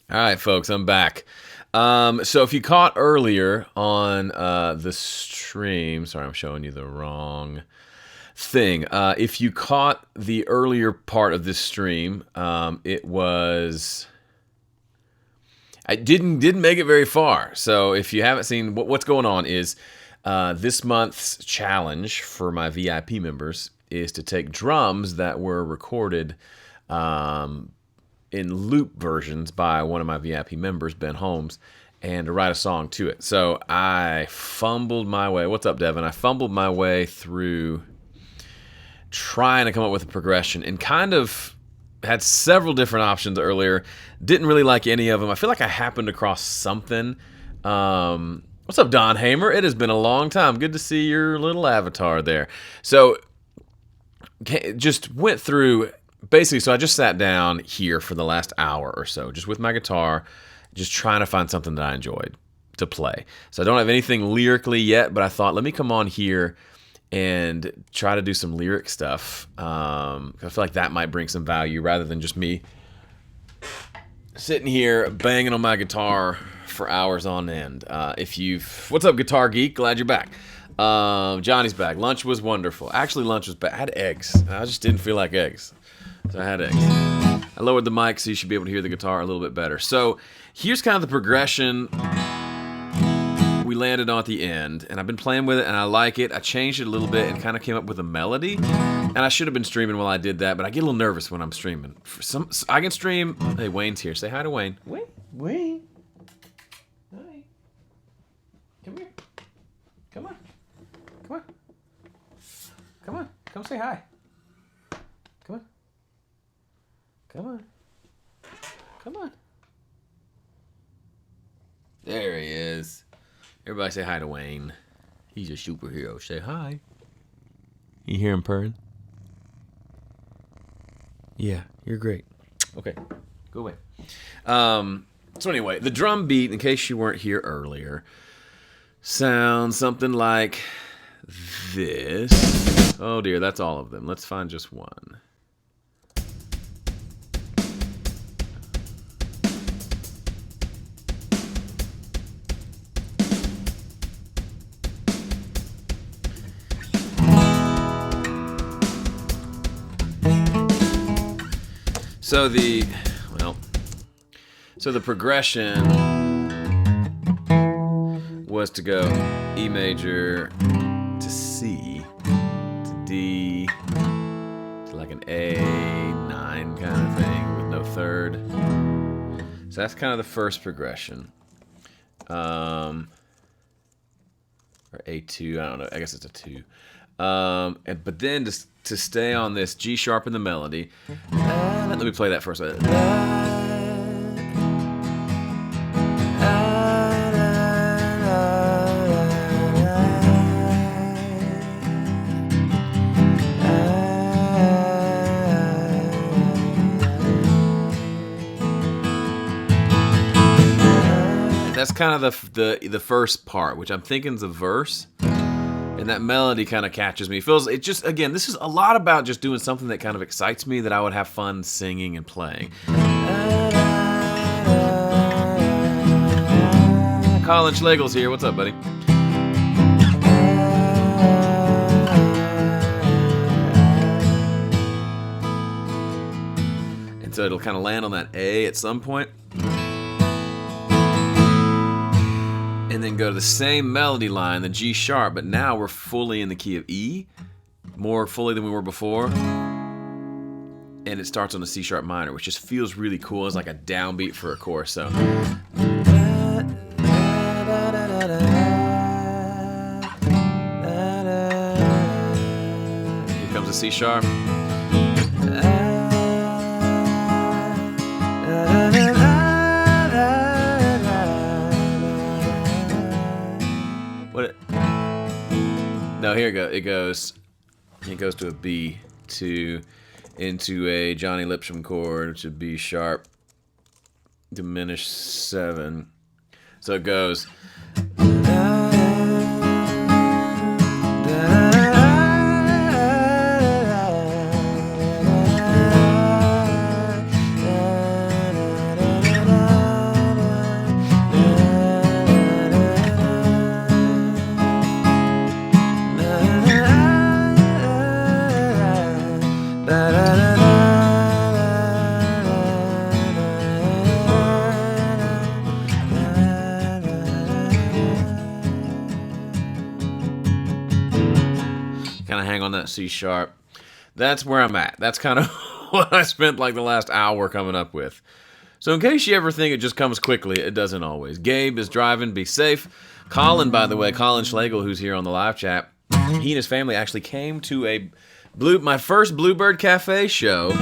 All right, folks, I'm back. So if you caught earlier on the stream, sorry, I'm showing you the wrong thing. If you caught the earlier part of this stream, it was I didn't make it very far. So if you haven't seen what's going on is this month's challenge for my VIP members is to take drums that were recorded in loop versions by one of my VIP members, Ben Holmes, and to write a song to it. So I fumbled my way. What's up, Devin? I fumbled my way through trying to come up with a progression and kind of had several different options earlier. Didn't really like any of them. I feel like I happened across something. What's up, Don Hamer? It has been a long time. Good to see your little avatar there. So just went through basically, so I just sat down here for the last hour or so, just with my guitar, just trying to find something that I enjoyed to play. So I don't have anything lyrically yet, but I thought, let me come on here and try to do some lyric stuff. I feel like that might bring some value rather than just me sitting here banging on my guitar for hours on end. What's up, Guitar Geek? Glad you're back. Johnny's back. Lunch was wonderful. Actually, lunch was bad. I had eggs. I just didn't feel like eggs. So I had eggs. I lowered the mic so you should be able to hear the guitar a little bit better. So here's kind of the progression we landed on at the end. And I've been playing with it and I like it. I changed it a little bit and kind of came up with a melody. And I should have been streaming while I did that, but I get a little nervous when I'm streaming. I can stream. Hey, Wayne's here. Say hi to Wayne. Wayne. Hi. Come here. Come on. Come on. Come on. Come say hi. Come on. Come on. Come on. There he is. Everybody say hi to Wayne. He's a superhero. Say hi. You hear him purring? Yeah, you're great. Okay, go away. So anyway, the drum beat, in case you weren't here earlier, sounds something like this. Oh dear, that's all of them. Let's find just one. So the progression was to go E major to C to D to like an A9 kind of thing with no third. So that's kind of the first progression. Or A2, I don't know. I guess it's a 2. But then to stay on this G sharp in the melody, let me play that first. That's kind of the first part, which I'm thinking is a verse. And that melody kind of catches me. Again, this is a lot about just doing something that kind of excites me, that I would have fun singing and playing. Colin Schlegel's here. What's up, buddy? And so it'll kind of land on that A at some point. And then go to the same melody line, the G sharp, but now we're fully in the key of E, more fully than we were before. And it starts on the C sharp minor, which just feels really cool. It's like a downbeat for a chorus. So here comes the C sharp. No, here it goes. It goes to a B, into a Johnny Lipscomb chord, which is B sharp, diminished 7. So it goes. C sharp. That's where I'm at. That's kind of what I spent like the last hour coming up with. So in case you ever think it just comes quickly, it doesn't always. Gabe is driving. Be safe. Colin, by the way, Colin Schlegel, who's here on the live chat, he and his family actually came to my first Bluebird Cafe show.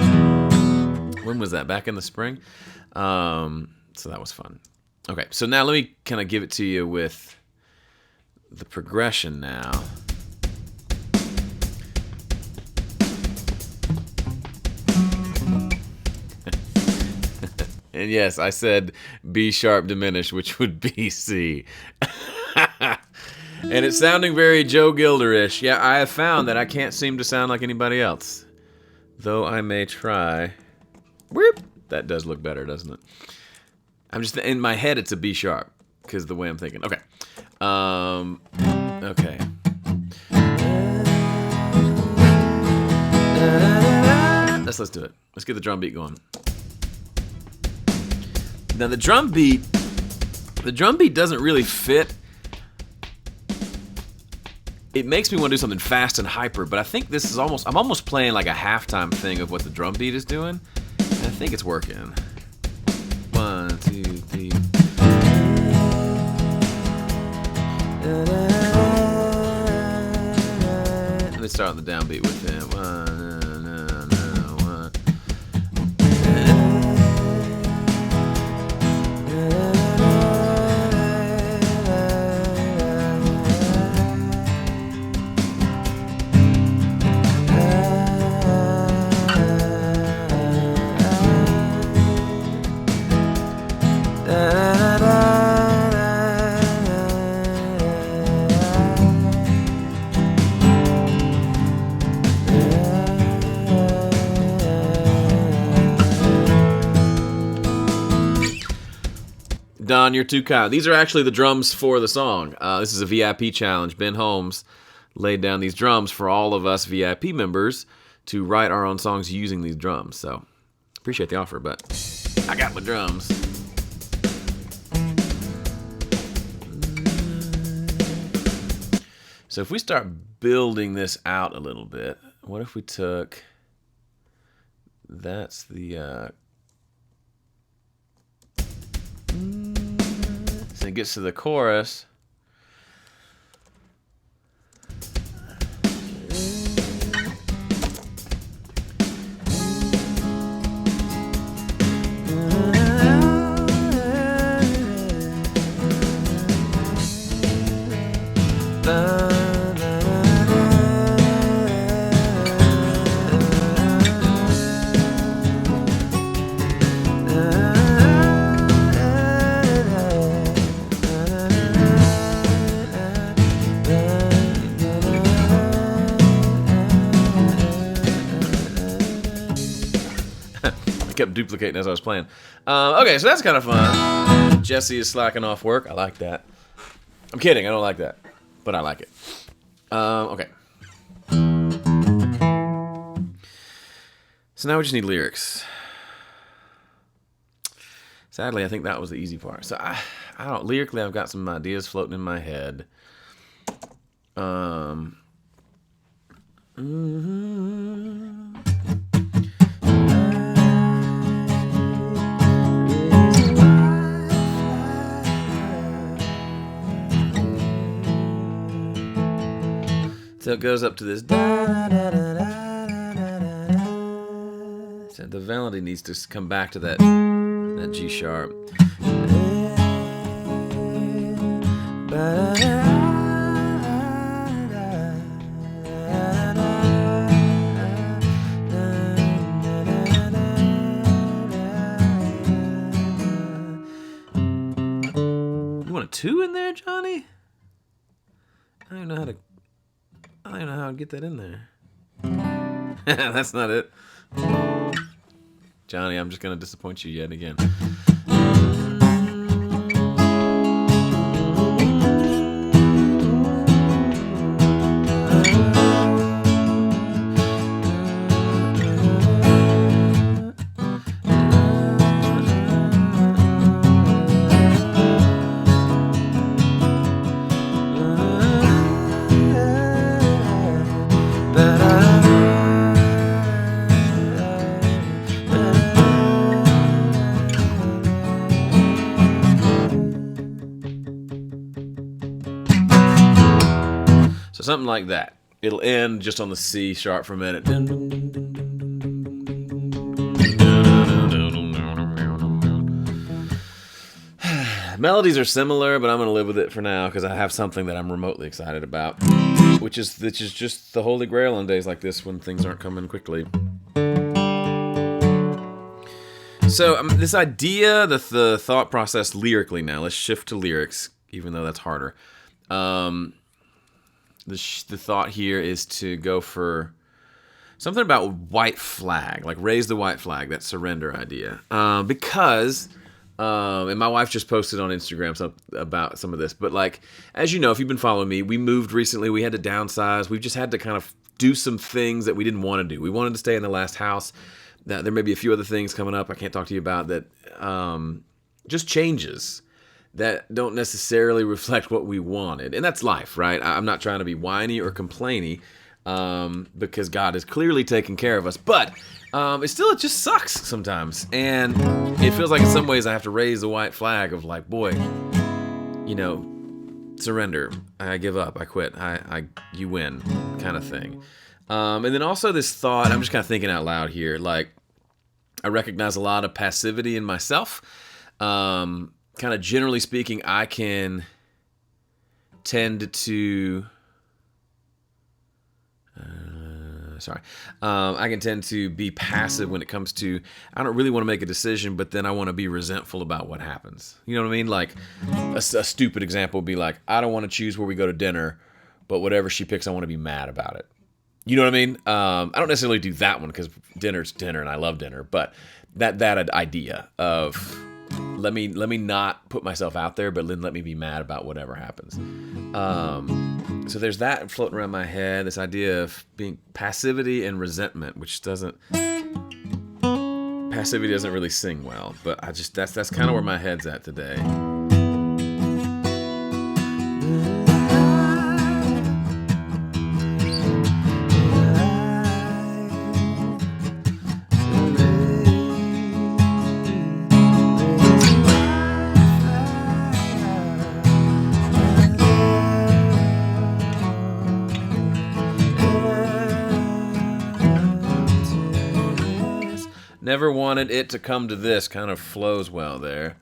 When was that? Back in the spring? So that was fun. Okay, so now let me kind of give it to you with the progression now. And yes, I said B sharp diminished, which would be C. And it's sounding very Joe Gilder-ish. Yeah, I have found that I can't seem to sound like anybody else. Though I may try. Whoop! That does look better, doesn't it? I'm just, in my head, it's a B sharp. Because the way I'm thinking. Okay. Okay. Let's do it. Let's get the drum beat going. Now the drum beat doesn't really fit. It makes me want to do something fast and hyper, but I think this is I'm almost playing like a halftime thing of what the drum beat is doing. And I think it's working. 1, 2, 3. Let me start on the downbeat with it. 1. Don, you're too kind. These are actually the drums for the song. This is a VIP challenge. Ben Holmes laid down these drums for all of us VIP members to write our own songs using these drums. So, appreciate the offer, but I got my drums. So if we start building this out a little bit, what if we took... That's the... So it gets to the chorus. Kept duplicating as I was playing. Okay, so that's kind of fun. Jesse is slacking off work. I like that. I'm kidding. I don't like that. But I like it. Okay. So now we just need lyrics. Sadly, I think that was the easy part. So I don't... Lyrically, I've got some ideas floating in my head. So it goes up to this. So the melody needs to come back to that G sharp. You want a 2 in there, Johnny? I don't know how to get that in there. That's not it. Johnny, I'm just going to disappoint you yet again. But something like that. It'll end just on the C sharp for a minute. Melodies are similar, but I'm going to live with it for now because I have something that I'm remotely excited about, which is just the holy grail on days like this when things aren't coming quickly. So this idea, the thought process lyrically now, let's shift to lyrics, even though that's harder. The thought here is to go for something about white flag, like raise the white flag, that surrender idea. Because... and my wife just posted on Instagram about some of this. But like, as you know, if you've been following me, we moved recently. We had to downsize. We've just had to kind of do some things that we didn't want to do. We wanted to stay in the last house. There may be a few other things coming up I can't talk to you about that just changes that don't necessarily reflect what we wanted. And that's life, right? I'm not trying to be whiny or complainy because God is clearly taking care of us. But it just sucks sometimes. And it feels like in some ways I have to raise the white flag of like, boy, surrender. I give up. I quit. You win kind of thing. And then also this thought, I'm just kind of thinking out loud here. Like, I recognize a lot of passivity in myself. Kind of generally speaking, I can tend to... I can tend to be passive when it comes to, I don't really want to make a decision, but then I want to be resentful about what happens. You know what I mean? Like, a stupid example would be like, I don't want to choose where we go to dinner, but whatever she picks, I want to be mad about it. You know what I mean? I don't necessarily do that one because dinner's dinner and I love dinner, but that idea of let me not put myself out there, but then let me be mad about whatever happens. So there's that floating around my head, this idea of being passivity and resentment, which passivity doesn't really sing well, but that's kind of where my head's at today. Never wanted it to come to this kind of flows well there.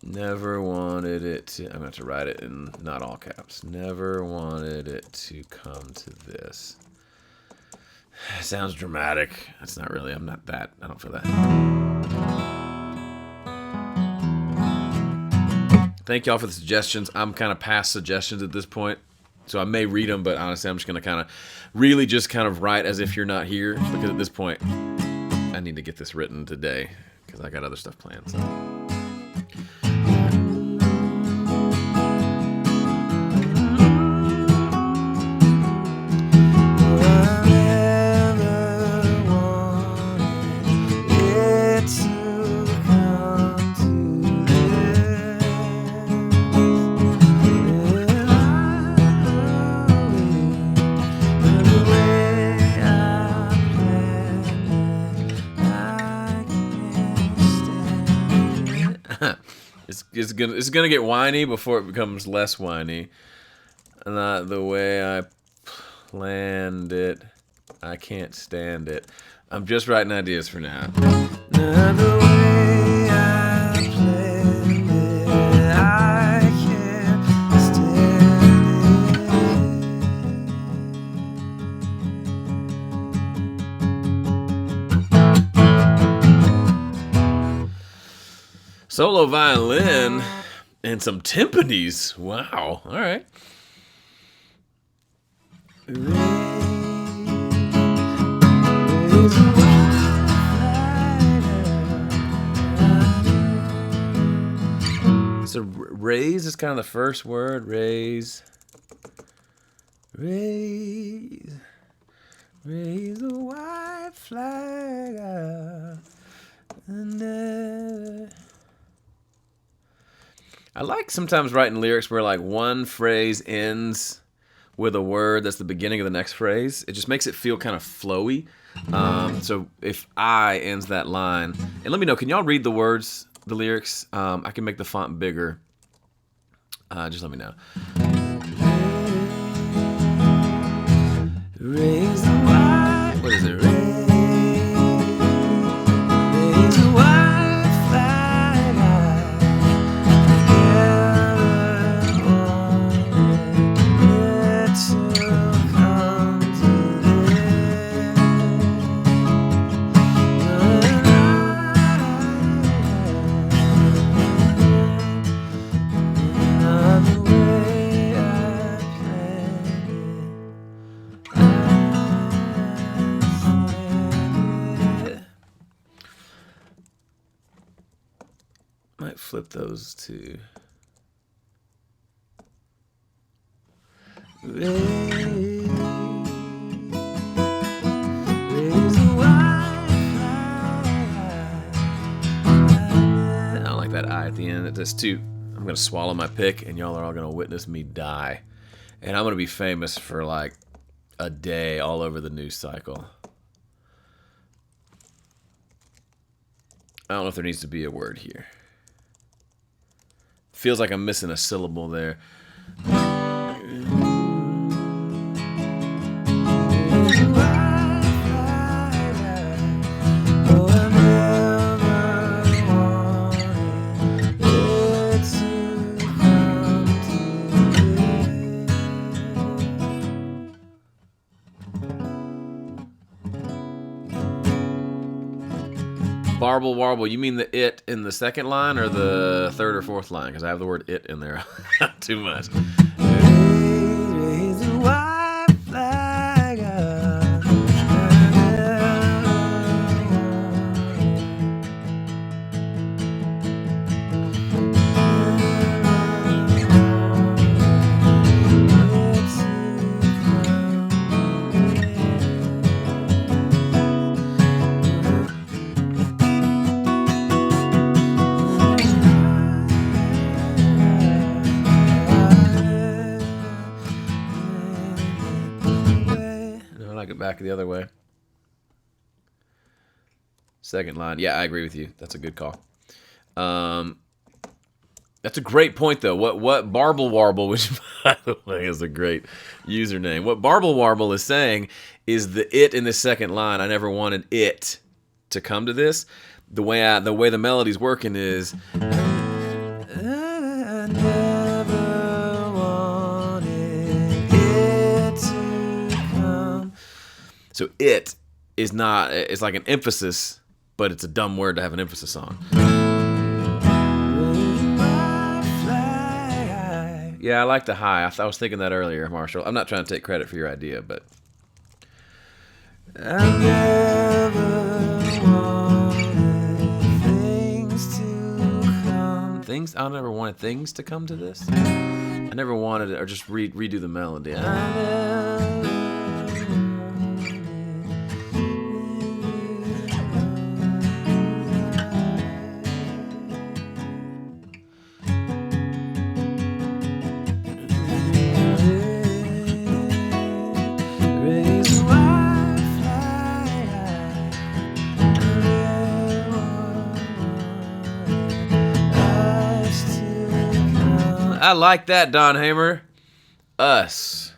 Never wanted it to... I'm going to have to write it in not all caps. Never wanted it to come to this. Sounds dramatic. That's not really... I'm not that. I don't feel that. Thank y'all for the suggestions. I'm kind of past suggestions at this point. So I may read them, but honestly, I'm just going to kind of really just kind of write as if you're not here. Because at this point... I need to get this written today because I got other stuff planned. So. It's gonna get whiny before it becomes less whiny. Not the way I planned it. I can't stand it. I'm just writing ideas for now. Not the way I planned it. I can't stand it. Solo violin and some timpanis. Wow. All right. So raise is kind of the first word. Raise the white flag up. I like sometimes writing lyrics where like one phrase ends with a word that's the beginning of the next phrase. It just makes it feel kind of flowy. So if I ends that line, and let me know, can y'all read the words, the lyrics? I can make the font bigger. Just let me know. Raise the white. What is it? Raise the white flag might flip those to I don't like that I at the end. That's too. I'm gonna swallow my pick, and y'all are all gonna witness me die, and I'm gonna be famous for like a day all over the news cycle. I don't know if there needs to be a word here. Feels like I'm missing a syllable there. Barble warble, you mean the it in the second line or the third or fourth line? Because I have the word it in there too much. Raise the white flag up. Back the other way. Second line. Yeah, I agree with you. That's a good call. That's a great point, though. What Barble Warble, which, by the way, is a great username. What Barble Warble is saying is the it in the second line. I never wanted it to come to this. The way the melody's working is. I never wanted it to come. So it is not, it's like an emphasis, but it's a dumb word to have an emphasis on. Yeah, I like the high. I was thinking that earlier, Marshall. I'm not trying to take credit for your idea, but. I never wanted things to come. I never wanted things to come to this. I never wanted it, or just redo the melody. I like that, Don Hamer. Us.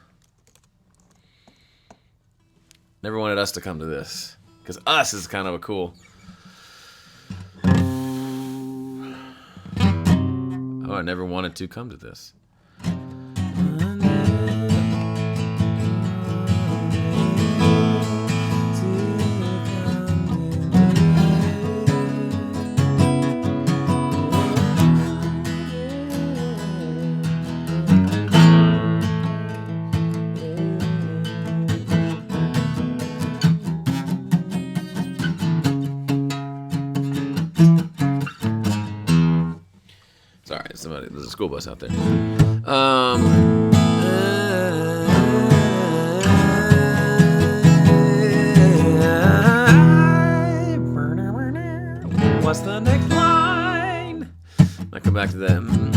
Never wanted us to come to this. Because us is kind of a cool. Oh, I never wanted to come to this. Sorry, there's a school bus out there. What's the next line? I'll come back to that.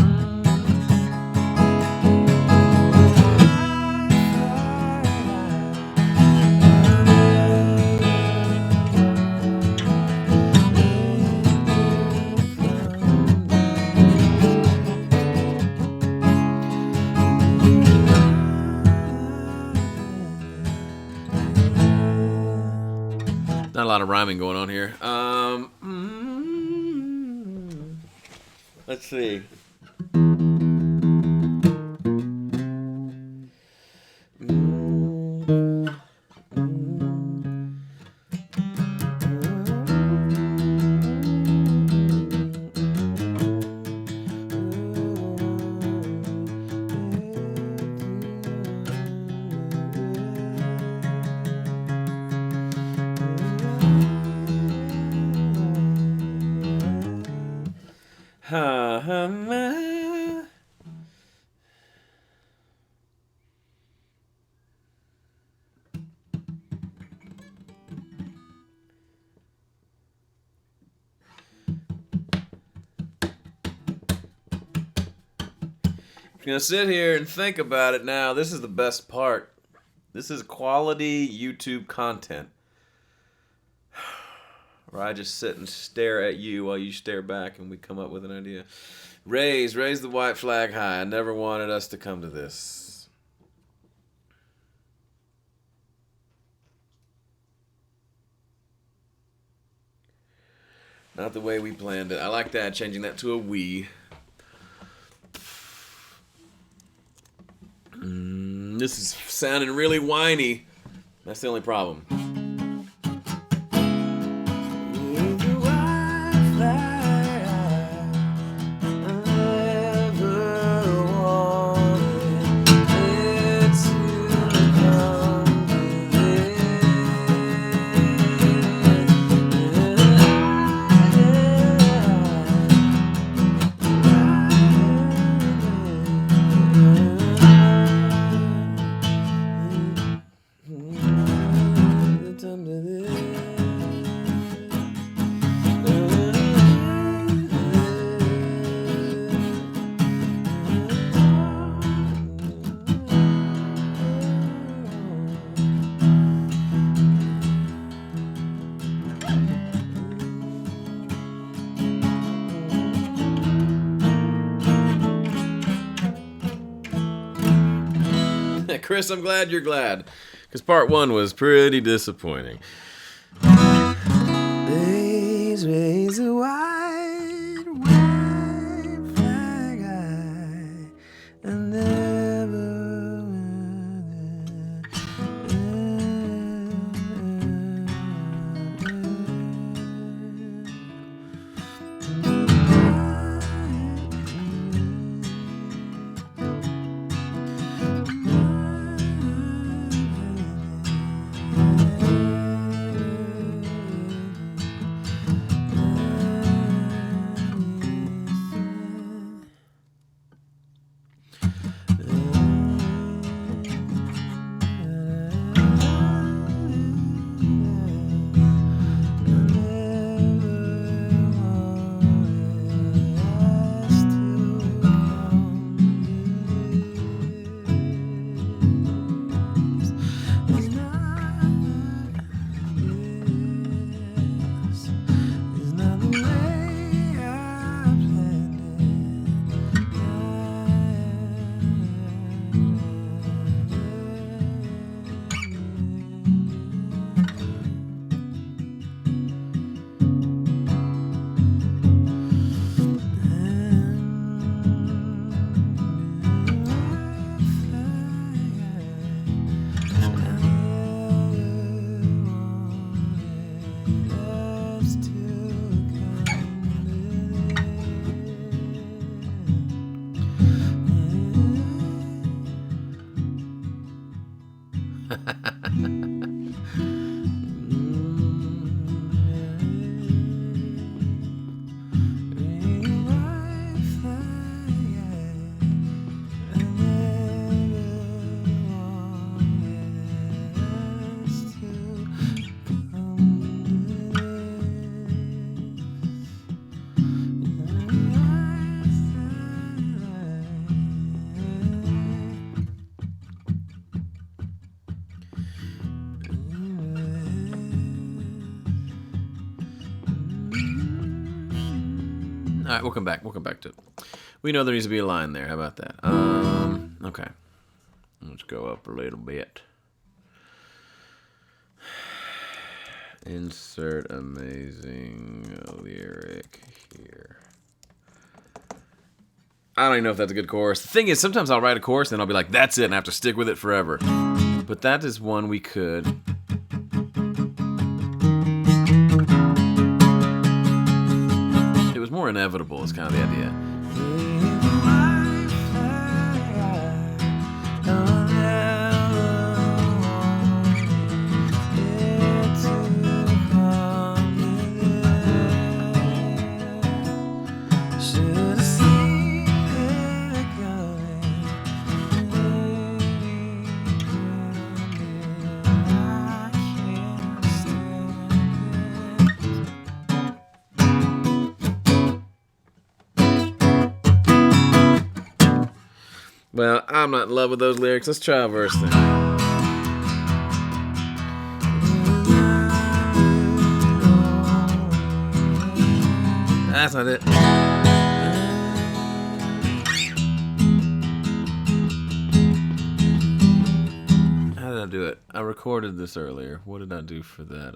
Not a lot of rhyming going on here. Let's see. If you're gonna sit here and think about it now, this is the best part. This is quality YouTube content. Where I just sit and stare at you while you stare back and we come up with an idea. Raise the white flag high. I never wanted us to come to this. Not the way we planned it. I like that, changing that to a we. This is sounding really whiny. That's the only problem. Chris, I'm glad you're glad, because part one was pretty disappointing. Raise a white flag high and never. All right, we'll come back. We'll come back to it. We know there needs to be a line there. How about that? Okay. Let's go up a little bit. Insert amazing lyric here. I don't even know if that's a good chorus. The thing is, sometimes I'll write a chorus and I'll be like, that's it, and I have to stick with it forever. But that is one we could. It was more inevitable, is kind of the idea. Well, I'm not in love with those lyrics. Let's try a verse then. That's not it. How did I do it? I recorded this earlier. What did I do for that?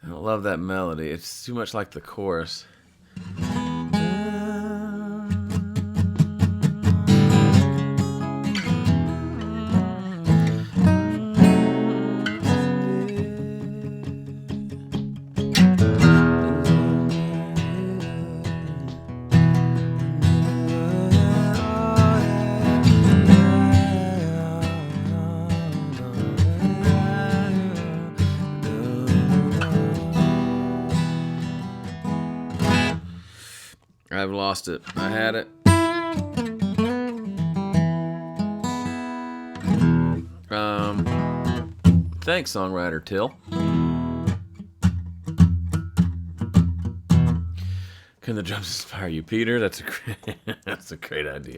I don't love that melody. It's too much like the chorus. I've lost it. I had it. Thanks, songwriter Till. Can the drums inspire you, Peter? That's a great idea.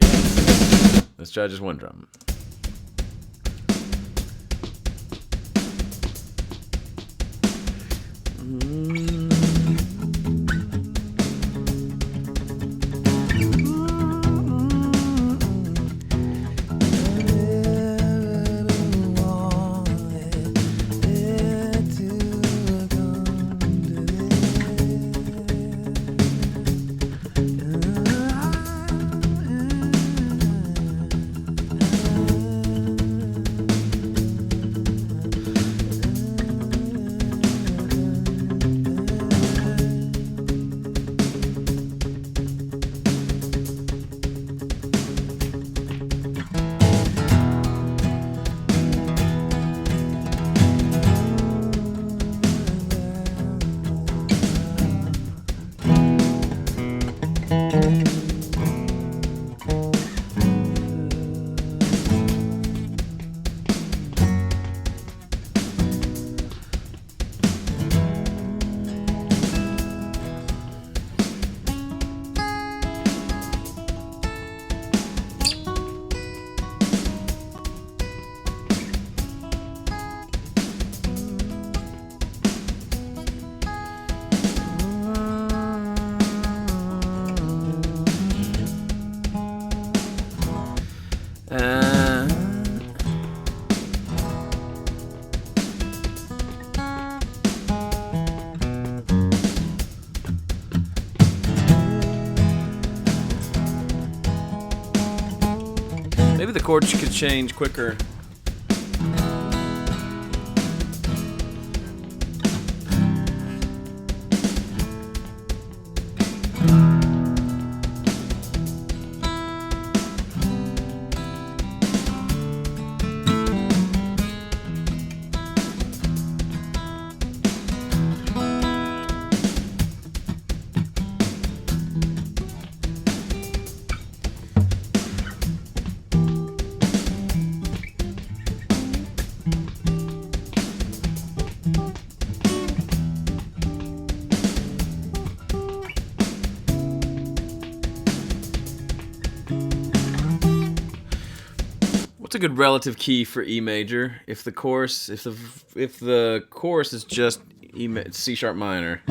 Let's try just one drum. Maybe the chords could change quicker. a good relative key for E major. If the chorus is just C sharp minor.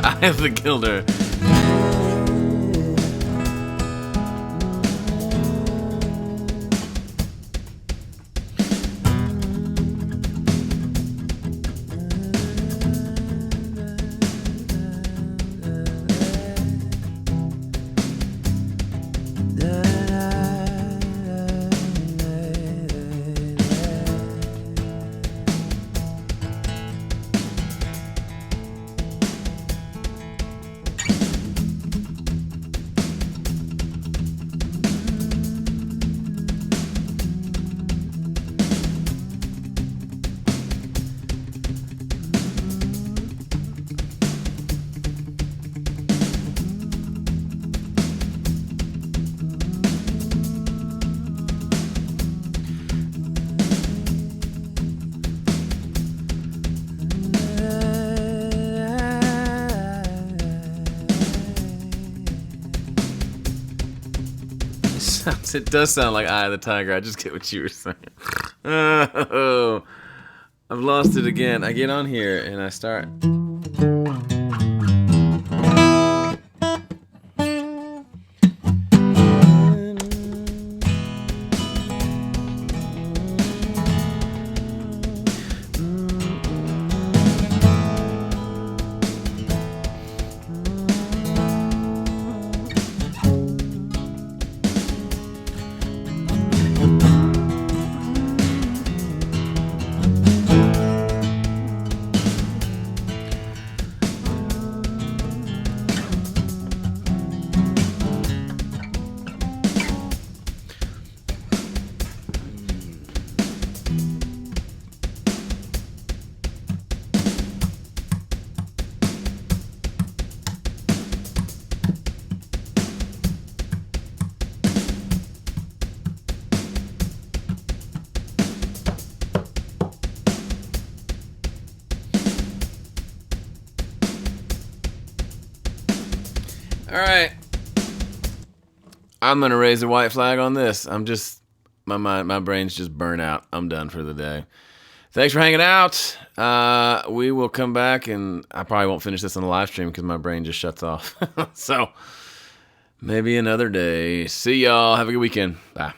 I have the Gilder. It does sound like Eye of the Tiger. I just get what you were saying. Oh, I've lost it again. I get on here and I start. All right, I'm gonna raise the white flag on this. I'm just my brain's just burnt out. I'm done for the day. Thanks for hanging out. We will come back, and I probably won't finish this on the live stream because my brain just shuts off. So maybe another day. See y'all. Have a good weekend. Bye.